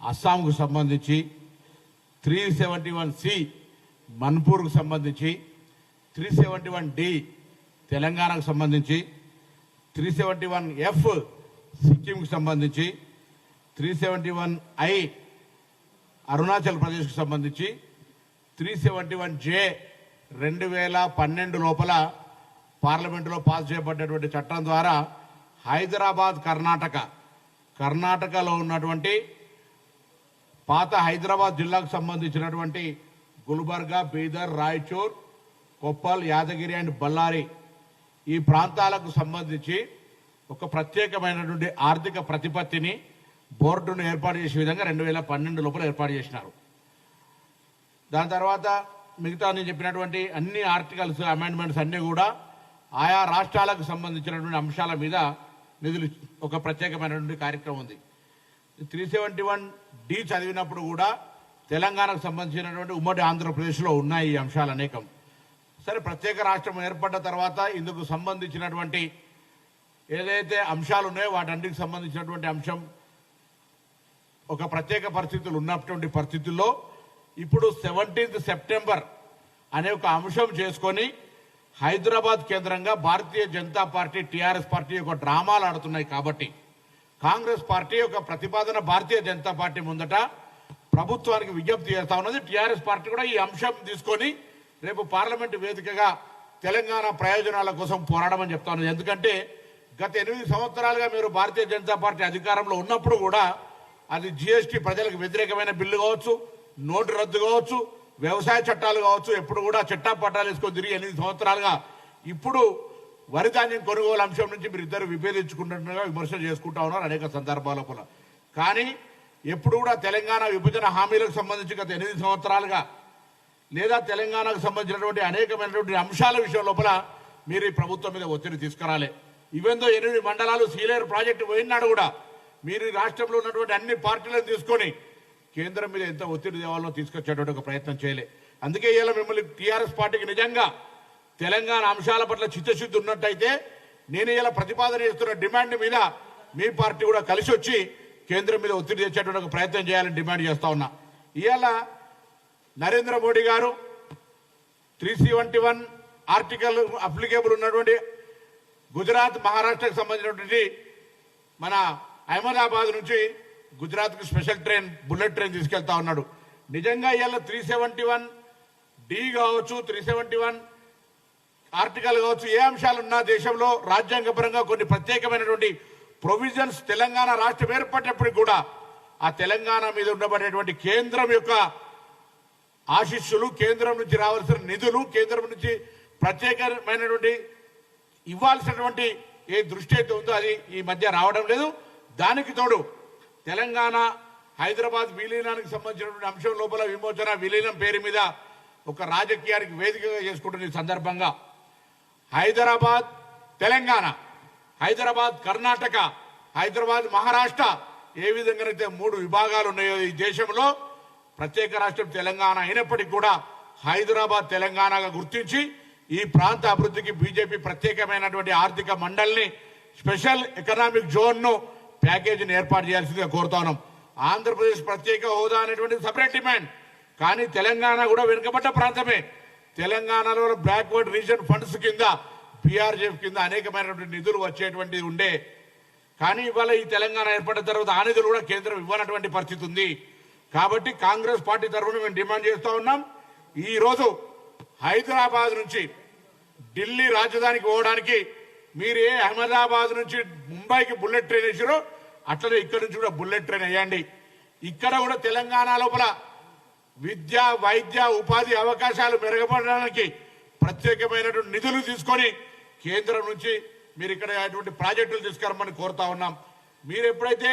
అస్సాంకు సంబంధించి, 371C మణిపూర్కు సంబంధించి, 371D తెలంగాణకు సంబంధించి, 371F సిక్కింకు సంబంధించి, 371I అరుణాచల్ ప్రదేశ్కు సంబంధించి, 371J 2012 లోపల పార్లమెంటులో పాస్ చేయబడ్డటువంటి చట్టం ద్వారా హైదరాబాద్ కర్ణాటకలో ఉన్నటువంటి పాత హైదరాబాద్ జిల్లాకు సంబంధించినటువంటి గుల్బర్గా, బీదర్, రాయచూర్, కొప్పల్, యాదగిరి అండ్ బళ్ళారి ఈ ప్రాంతాలకు సంబంధించి ఒక ప్రత్యేకమైనటువంటి ఆర్థిక ప్రతిపత్తిని బోర్డును ఏర్పాటు చేసే విధంగా 2012 లోపల ఏర్పాటు చేసినారు. దాని తర్వాత మిగతా నేను చెప్పినటువంటి అన్ని ఆర్టికల్స్ అమెండ్మెంట్స్ అన్నీ కూడా ఆయా రాష్ట్రాలకు సంబంధించినటువంటి అంశాల మీద నిధులు ఒక ప్రత్యేకమైనటువంటి కార్యక్రమం ఉంది. 371D చదివినప్పుడు కూడా తెలంగాణకు సంబంధించినటువంటి ఉమ్మడి ఆంధ్రప్రదేశ్లో ఉన్నాయి ఈ అంశాలు అనేకం. సరే, ప్రత్యేక రాష్ట్రం ఏర్పడ్డ తర్వాత ఇందుకు సంబంధించినటువంటి ఏదైతే అంశాలు ఉన్నాయో వాటన్నిటికి సంబంధించినటువంటి అంశం ఒక ప్రత్యేక పరిస్థితులు ఉన్నటువంటి పరిస్థితుల్లో ఇప్పుడు 17th సెప్టెంబర్ అనే ఒక అంశం చేసుకొని హైదరాబాద్ కేంద్రంగా Bharatiya Janata party, TRS party ఒక డ్రామాలు ఆడుతున్నాయి. కాబట్టి కాంగ్రెస్ పార్టీ ఒక ప్రతిపాదన భారతీయ జనతా పార్టీ ముందట ప్రభుత్వానికి విజ్ఞప్తి చేస్తా ఉన్నది. టీఆర్ఎస్ పార్టీ కూడా ఈ అంశం తీసుకొని రేపు పార్లమెంటు వేదికగా తెలంగాణ ప్రయోజనాల కోసం పోరాడమని చెప్తా ఉన్నది. ఎందుకంటే గత 8 సంవత్సరాలుగా మీరు భారతీయ జనతా పార్టీ అధికారంలో ఉన్నప్పుడు కూడా అది GST ప్రజలకు వ్యతిరేకమైన బిల్లు కావచ్చు, నోటు రద్దు కావచ్చు, వ్యవసాయ చట్టాలు కావచ్చు, ఎప్పుడు కూడా చట్టా పట్టాలు వేసుకొని తిరిగి 8 సంవత్సరాలుగా ఇప్పుడు వరి ధాన్యం కొనుగోలు అంశం నుంచి మీరు ఇద్దరు విభేదించుకుంటున్నట్టుగా విమర్శలు చేసుకుంటా ఉన్నారు అనేక సందర్భాల కూడా. కానీ ఎప్పుడు కూడా తెలంగాణ విభజన హామీలకు సంబంధించి గత 8 సంవత్సరాలుగా లేదా తెలంగాణకు సంబంధించినటువంటి అనేకమైనటువంటి అంశాల విషయం లోపల మీరు ఈ ప్రభుత్వం మీద ఒత్తిడి తీసుకురాలే. ఈవెందో 8 మండలాలు సీలేరు ప్రాజెక్టు పోయినాడు కూడా మీరు ఈ రాష్ట్రంలో ఉన్నటువంటి అన్ని పార్టీలను తీసుకొని కేంద్రం మీద ఎంత ఒత్తిడి తేవాలో తీసుకొచ్చేటువంటి ఒక ప్రయత్నం చేయలే. అందుకే ఇలా మిమ్మల్ని టీఆర్ఎస్ పార్టీకి నిజంగా తెలంగాణ అంశాల పట్ల చిత్తశుద్ధి ఉన్నట్టయితే నేను ఇలా ప్రతిపాదన చేస్తున్న డిమాండ్ మీద మీ పార్టీ కూడా కలిసి వచ్చి కేంద్రం మీద ఒత్తిడి తెచ్చేటువంటి ఒక ప్రయత్నం చేయాలని డిమాండ్ చేస్తా ఉన్నా. ఇవాళ నరేంద్ర మోడీ గారు 371 ఆర్టికల్ అప్లికేబుల్ ఉన్నటువంటి గుజరాత్, మహారాష్ట్రకు సంబంధించినటువంటి మన అహ్మదాబాద్ నుంచి గుజరాత్కు స్పెషల్ ట్రైన్, బుల్లెట్ ట్రైన్ తీసుకెళ్తా ఉన్నాడు. నిజంగా ఇవాళ 371D కావచ్చు, 371 ఆర్టికల్ కావచ్చు, ఏ అంశాలున్నా దేశంలో రాజ్యాంగపరంగా కొన్ని ప్రత్యేకమైనటువంటి ప్రొవిజన్స్ తెలంగాణ రాష్ట్రం ఏర్పడినప్పటికీ కూడా ఆ తెలంగాణ మీద ఉండబడేటువంటి కేంద్రం యొక్క ఆశీస్సులు, కేంద్రం నుంచి రావాల్సిన నిధులు, కేంద్రం నుంచి ప్రత్యేకమైనటువంటి ఇవ్వాల్సినటువంటి ఏ దృష్టి అయితే ఉందో అది ఈ మధ్య రావడం లేదు. దానికి తోడు తెలంగాణ హైదరాబాద్ విలీనానికి సంబంధించినటువంటి అంశం లోపల విమోచన విలీనం పేరు మీద ఒక రాజకీయానికి వేదికగా చేసుకుంటున్న ఈ సందర్భంగా హైదరాబాద్ తెలంగాణ, హైదరాబాద్ కర్ణాటక, హైదరాబాద్ మహారాష్ట్ర ఏ విధంగానైతే 3 విభాగాలు ఉన్నాయో ఈ దేశంలో ప్రత్యేక రాష్ట్రం తెలంగాణ అయినప్పటికీ కూడా హైదరాబాద్ తెలంగాణగా గుర్తించి ఈ ప్రాంత అభివృద్ధికి బీజేపీ ప్రత్యేకమైనటువంటి ఆర్థిక మండలిని, స్పెషల్ ఎకనామిక్ జోన్ను, ప్యాకేజీని ఏర్పాటు చేయాల్సిందిగా కోరుతా ఉన్నాం. ఆంధ్రప్రదేశ్ ప్రత్యేక హోదా అనేటువంటి సపరేట్ డిమాండ్, కానీ తెలంగాణ కూడా వెనుకబడ్డ ప్రాంతమే. తెలంగాణలో బ్యాక్వర్డ్ రీజన్ ఫండ్స్ కింద, PRGF కింద అనేకమైనటువంటి నిధులు వచ్చేటువంటి ఉండే. కానీ ఇవాళ ఈ తెలంగాణ ఏర్పడిన తర్వాత ఆ నిధులు కూడా కేంద్రం ఇవ్వనటువంటి పరిస్థితి ఉంది. కాబట్టి కాంగ్రెస్ పార్టీ తరఫున మేము డిమాండ్ చేస్తూ ఉన్నాం. ఈరోజు హైదరాబాద్ నుంచి ఢిల్లీ రాజధానికి పోవడానికి మీరు అహ్మదాబాద్ నుంచి ముంబైకి బుల్లెట్ ట్రైన్ వేసారో అట్లనే ఇక్కడ నుంచి కూడా బుల్లెట్ ట్రైన్ వేయండి. ఇక్కడ కూడా తెలంగాణ లోపల విద్య, వైద్య, ఉపాధి అవకాశాలు మెరుగుపడడానికి ప్రత్యేకమైనటువంటి నిధులు తీసుకొని కేంద్రం నుంచి మీరు ఇక్కడ అటువంటి ప్రాజెక్టులు తీసుకురమ్మని కోరుతా ఉన్నాం. మీరు ఎప్పుడైతే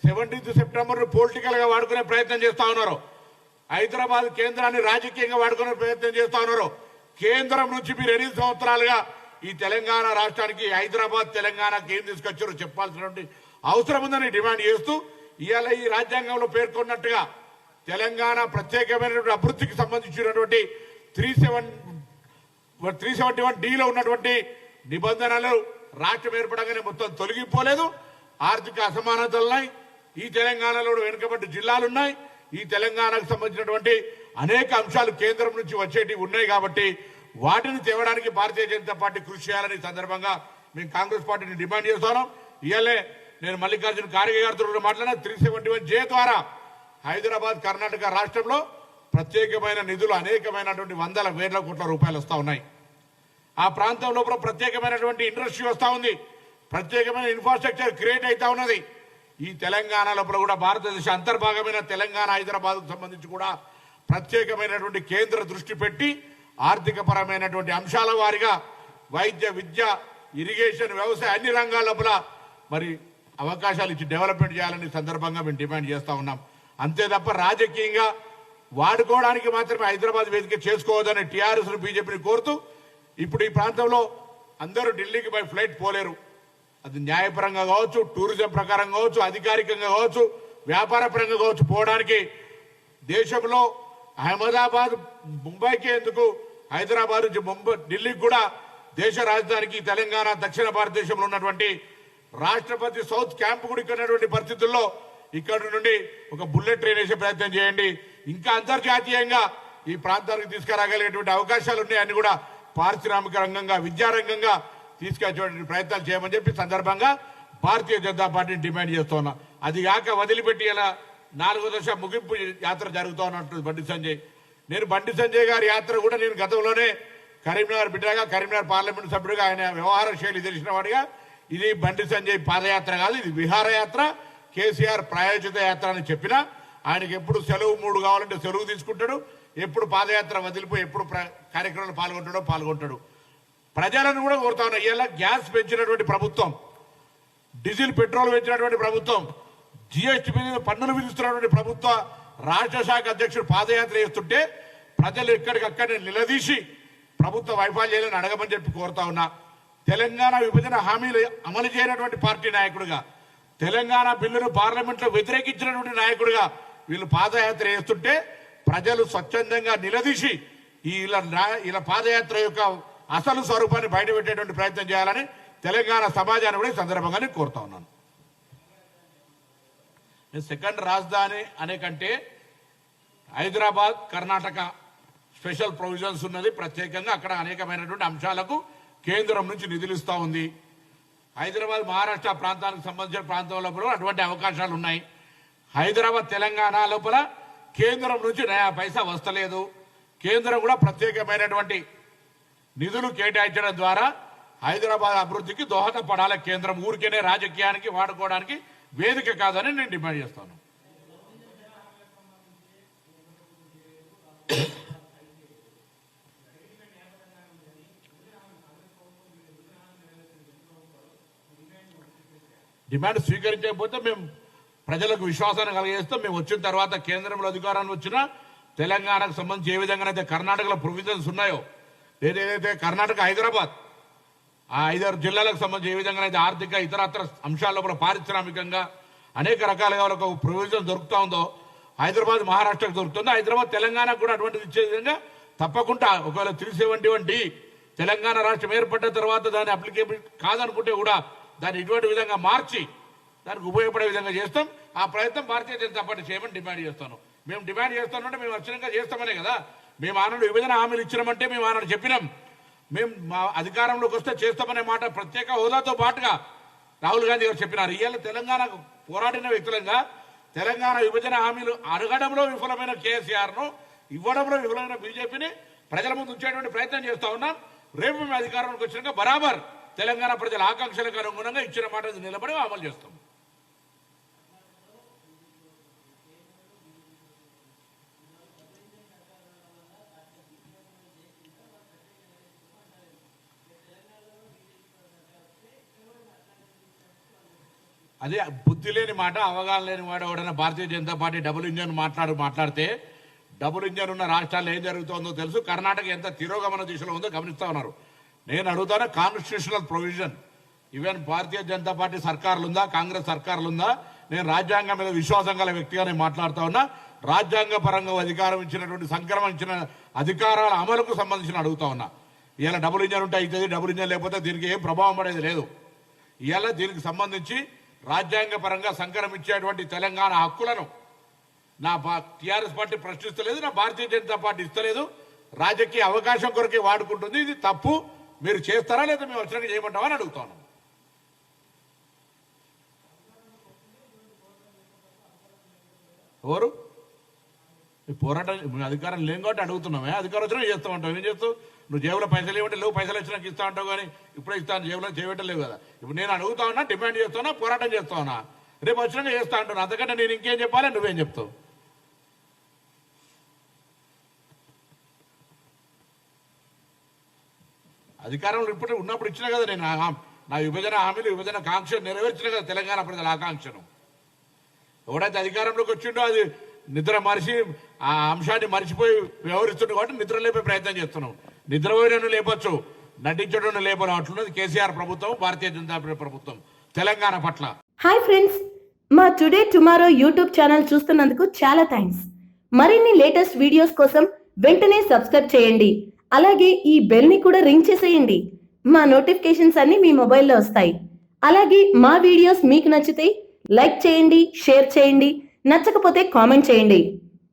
17th సెప్టెంబర్ పొలిటికల్ గా వాడుకునే ప్రయత్నం చేస్తా ఉన్నారో, హైదరాబాద్ కేంద్రాన్ని రాజకీయంగా వాడుకునే ప్రయత్నం చేస్తా ఉన్నారో, కేంద్రం నుంచి మీరు 8 సంవత్సరాలుగా ఈ తెలంగాణ రాష్ట్రానికి, హైదరాబాద్ తెలంగాణకి ఏం తీసుకొచ్చారో చెప్పాల్సినటువంటి అవసరం ఉందని డిమాండ్ చేస్తూ ఇవాళ ఈ రాజ్యాంగంలో పేర్కొన్నట్టుగా తెలంగాణ ప్రత్యేకమైనటువంటి అభివృద్ధికి సంబంధించినటువంటి 371Dలో ఉన్నటువంటి నిబంధనలు రాష్ట్రం ఏర్పడగానే మొత్తం తొలగిపోలేదు. ఆర్థిక అసమానతలున్నాయి, ఈ తెలంగాణలో వెనుకబడ్డ జిల్లాలు ఉన్నాయి. ఈ తెలంగాణకు సంబంధించినటువంటి అనేక అంశాలు కేంద్రం నుంచి వచ్చేటివి ఉన్నాయి. కాబట్టి వాటిని తేవడానికి భారతీయ జనతా పార్టీ కృషి చేయాలని సందర్భంగా మేము కాంగ్రెస్ పార్టీని డిమాండ్ చేస్తున్నాం. ఇవాళే నేను మల్లికార్జున ఖార్గే గారితో కూడా మాట్లాడిన 371J ద్వారా హైదరాబాద్ కర్ణాటక రాష్ట్రంలో ప్రత్యేకమైన నిధులు అనేకమైనటువంటి వందల వేల కోట్ల రూపాయలు వస్తూ ఉన్నాయి. ఆ ప్రాంతం లోపల ప్రత్యేకమైనటువంటి ఇండస్ట్రీ వస్తూ ఉంది. ప్రత్యేకమైన ఇన్ఫ్రాస్ట్రక్చర్ క్రియేట్ అవుతా ఉన్నది. ఈ తెలంగాణ లోపల కూడా భారతదేశ అంతర్భాగమైన తెలంగాణ హైదరాబాద్కు సంబంధించి కూడా ప్రత్యేకమైనటువంటి కేంద్ర దృష్టి పెట్టి ఆర్థిక పరమైనటువంటి అంశాల వారిగా వైద్య, విద్య, ఇరిగేషన్, వ్యవసాయ అన్ని రంగాల లోపల మరి అవకాశాలు ఇచ్చి డెవలప్మెంట్ చేయాలని సందర్భంగా మేము డిమాండ్ చేస్తూ ఉన్నాం. అంతే తప్ప రాజకీయంగా వాడుకోవడానికి మాత్రమే హైదరాబాద్ వేదిక చేసుకోవద్దని టీఆర్ఎస్ బీజేపీని కోరుతూ ఇప్పుడు ఈ ప్రాంతంలో అందరూ ఢిల్లీకి బై ఫ్లైట్ పోలేరు. అది న్యాయపరంగా కావచ్చు, టూరిజం ప్రకారం కావచ్చు, అధికారికంగా కావచ్చు, వ్యాపార పరంగా కావచ్చు, పోవడానికి దేశంలో అహ్మదాబాద్ ముంబైకి ఎందుకు హైదరాబాద్ నుంచి ముంబై ఢిల్లీకి కూడా దేశ రాజధానికి తెలంగాణ దక్షిణ భారతదేశంలో ఉన్నటువంటి రాష్ట్రపతి సౌత్ క్యాంప్ కూడా ఇక్కడ పరిస్థితుల్లో ఇక్కడ నుండి ఒక బుల్లెట్ ట్రైన్ వేసే ప్రయత్నం చేయండి. ఇంకా అంతర్జాతీయంగా ఈ ప్రాంతానికి తీసుకురాగలిగేటువంటి అవకాశాలు ఉన్నాయని కూడా పారిశ్రామిక రంగంగా, విద్యారంగంగా తీసుకొచ్చేటువంటి ప్రయత్నాలు చేయమని చెప్పి సందర్భంగా భారతీయ జనతా పార్టీని డిమాండ్ చేస్తున్నా. అది కాక వదిలిపెట్టి ఇలా 4వ దశ ముగింపు యాత్ర జరుగుతూ ఉన్నట్టు బండి సంజయ్. నేను బండి సంజయ్ గారి యాత్ర కూడా నేను గతంలోనే కరీంనగర్ బిడ్డగా, కరీంనగర్ పార్లమెంట్ సభ్యుడిగా, ఆయన వ్యవహార శైలి తెలిసిన వాడిగా, ఇది బండి సంజయ్ పాదయాత్ర కాదు, ఇది విహారయాత్ర, కేసీఆర్ ప్రాయోజిత యాత్ర అని చెప్పినా ఆయనకి ఎప్పుడు సెలవు 3 కావాలంటే సెలవు తీసుకుంటాడు. ఎప్పుడు పాదయాత్ర వదిలిపోయి ఎప్పుడు కార్యక్రమంలో పాల్గొంటాడు. ప్రజలను కూడా కోరుతా ఉన్నా, ఇలా గ్యాస్ పెంచినటువంటి ప్రభుత్వం, డీజిల్ పెట్రోల్ పెంచినటువంటి ప్రభుత్వం, జిఎస్టీ మీద పన్నులు విధిస్తున్నటువంటి ప్రభుత్వ రాష్ట్ర శాఖ అధ్యక్షుడు పాదయాత్ర చేస్తుంటే ప్రజలు ఎక్కడికక్కడే నిలదీసి ప్రభుత్వ వైఫల్యాలను అడగమని చెప్పి కోరుతా ఉన్నా. తెలంగాణ విభజన హామీలు అమలు చేయనటువంటి పార్టీ నాయకుడిగా, తెలంగాణ బిల్లును పార్లమెంట్లో వ్యతిరేకించినటువంటి నాయకుడిగా వీళ్ళు పాదయాత్ర చేస్తుంటే ప్రజలు స్వచ్ఛందంగా నిలదీసి ఇలా పాదయాత్ర యొక్క అసలు స్వరూపాన్ని బయటపెట్టేటువంటి ప్రయత్నం చేయాలని తెలంగాణ సమాజాన్ని కూడా ఈ సందర్భంగా నేను కోరుతా ఉన్నాను. సెకండ్ రాజధాని అనే కంటే హైదరాబాద్ కర్ణాటక స్పెషల్ ప్రొవిజన్స్ ఉన్నది. ప్రత్యేకంగా అక్కడ అనేకమైనటువంటి అంశాలకు కేంద్రం నుంచి నిధులు ఇస్తూ ఉంది. హైదరాబాద్ మహారాష్ట్ర ప్రాంతానికి సంబంధించిన ప్రాంతం లోపల అటువంటి అవకాశాలు ఉన్నాయి. హైదరాబాద్ తెలంగాణ లోపల కేంద్రం నుంచి నయా పైసా వస్తలేదు. కేంద్రం కూడా ప్రత్యేకమైనటువంటి నిధులు కేటాయించడం ద్వారా హైదరాబాద్ అభివృద్ధికి దోహదపడాలి. కేంద్రం ఊరికేనే రాజకీయానికి వాడుకోవడానికి వేదిక కాదని నేను డిమాండ్ చేస్తాను. డిమాండ్ స్వీకరించకపోతే మేము ప్రజలకు విశ్వాసాన్ని కలిగేస్తాం. మేము వచ్చిన తర్వాత కేంద్రంలో అధికారాన్ని వచ్చినా తెలంగాణకు సంబంధించి ఏ విధంగానైతే కర్ణాటకలో ప్రొవిజన్స్ ఉన్నాయో, ఏదైతే కర్ణాటక హైదరాబాద్ ఆ 5 జిల్లాలకు సంబంధించి ఏ విధంగానైతే ఆర్థిక ఇతరత్ర అంశాల లోపల పారిశ్రామికంగా అనేక రకాలుగా ఒక ప్రొవిజన్ దొరుకుతా ఉందో హైదరాబాద్ మహారాష్ట్రకు దొరుకుతుందో హైదరాబాద్ తెలంగాణకు కూడా అటువంటిది ఇచ్చే విధంగా తప్పకుండా ఒకవేళ 371 తెలంగాణ రాష్ట్రం ఏర్పడ్డ తర్వాత దాన్ని అప్లికేబుల్ కాదనుకుంటే కూడా దాన్ని ఇటువంటి విధంగా మార్చి దానికి ఉపయోగపడే విధంగా చేస్తాం. ఆ ప్రయత్నం భారతీయ జనతా పార్టీ చేయమని డిమాండ్ చేస్తాను. మేము డిమాండ్ చేస్తామంటే మేము అక్షరంగా చేస్తామనే కదా. మేము ఆనాడు విభజన హామీలు ఇచ్చినామంటే మేము ఆనాడు చెప్పినాం. మేము మా అధికారంలోకి వస్తే చేస్తామనే మాట ప్రత్యేక హోదాతో పాటుగా రాహుల్ గాంధీ గారు చెప్పినారు. ఇవాళ తెలంగాణకు పోరాడిన వ్యక్తులంగా తెలంగాణ విభజన హామీలు అడగడంలో విఫలమైన కేసీఆర్ను, ఇవ్వడంలో విఫలమైన బీజేపీని ప్రజల ముందు ఉంచేటువంటి ప్రయత్నం చేస్తా ఉన్నాం. రేపు మేము అధికారంలోకి వచ్చినాక బరాబర్ తెలంగాణ ప్రజల ఆకాంక్షలకు అనుగుణంగా ఇచ్చిన మాట నిలబడి అమలు చేస్తాం. అదే బుద్ధి లేని మాట, అవగాహన లేని మాట. ఎవడైనా Bharatiya Janata party double engine మాట్లాడితే డబుల్ ఇంజన్ ఉన్న రాష్ట్రాల్లో ఏం జరుగుతుందో తెలుసు. కర్ణాటక ఎంత తిరోగమన దిశలో ఉందో గమనిస్తా ఉన్నారు. నేను అడుగుతాను, constitutional provision even Bharatiya Janata party సర్కారులుందా, Congress సర్కారులుందా? నేను రాజ్యాంగం మీద విశ్వాసం గల వ్యక్తిగా నేను మాట్లాడుతా ఉన్నా. రాజ్యాంగ పరంగా అధికారం ఇచ్చినటువంటి సంక్రమించిన అధికారాల అమలుకు సంబంధించిన అడుగుతా ఉన్నా. ఇవాళ డబుల్ ఇంజన్ ఉంటే అవుతుంది, డబుల్ ఇంజన్ లేకపోతే దీనికి ఏం ప్రభావం పడేది లేదు. ఇవాళ దీనికి సంబంధించి రాజ్యాంగ పరంగా సంక్రమించేటువంటి తెలంగాణ హక్కులను నా టీఆర్ఎస్ పార్టీ ప్రశ్నిస్తలేదు, నా భారతీయ జనతా పార్టీ ఇస్తలేదు, రాజకీయ అవకాశం కొరకే వాడుకుంటుంది. ఇది తప్పు. మీరు చేస్తారా లేదా మేము వచ్చినాక చేయమంటామా అని అడుగుతాను. ఎవరు ఈ పోరాటం అధికారం లేని కాబట్టి అడుగుతున్నామే, అధికారం వచ్చినా చేస్తూ ఉంటావు. ఏం చేస్తావు? నువ్వు జేబులో పైసలు ఇవ్వంటే లేవు, పైసలు వచ్చినాక ఇస్తా ఉంటావు, కానీ ఇప్పుడే ఇస్తాను జేబులో చేయటం లేవు కదా. ఇప్పుడు నేను అడుగుతా ఉన్నా, డిమాండ్ చేస్తున్నా, పోరాటం చేస్తా ఉన్నా, రేపు వచ్చినాక చేస్తా అంటున్నా. అంతకంటే నేను ఇంకేం చెప్పాలి, నువ్వేం చెప్తావు? అధికారంలో ఇప్పుడు ఉన్నప్పుడు ఇచ్చినా కదా నేను నా విభజన హామీలు, విభజన కాంక్ష నెరవేర్చిన కదా తెలంగాణ ప్రజల ఆకాంక్షను. ఎవడైతే అధికారంలోకి వచ్చిండో అది నిద్ర మరిచి ఆ అంశాన్ని మరిచిపోయి వ్యవహరిస్తుండే కాబట్టి నిద్ర లేపే ప్రయత్నం చేస్తున్నాం. నిద్రపోయినను లేపచ్చు, నటించడం లేపను. అట్లున్నది కేసీఆర్ ప్రభుత్వం, భారతీయ జనతా పార్టీ ప్రభుత్వం తెలంగాణ పట్ల. హాయ్ ఫ్రెండ్స్, మా టుడే టుమారో యూట్యూబ్ ఛానల్ చూస్తున్నందుకు చాలా థ్యాంక్స్. మరిన్ని లేటెస్ట్ వీడియోస్ కోసం వెంటనే సబ్స్క్రైబ్ చేయండి. అలాగే ఈ బెల్ ని కూడా రింగ్ చేసేయండి. మా నోటిఫికేషన్స్ అన్ని మీ మొబైల్లో వస్తాయి. అలాగే మా వీడియోస్ మీకు నచ్చితే లైక్ చేయండి, షేర్ చేయండి, నచ్చకపోతే కామెంట్ చేయండి.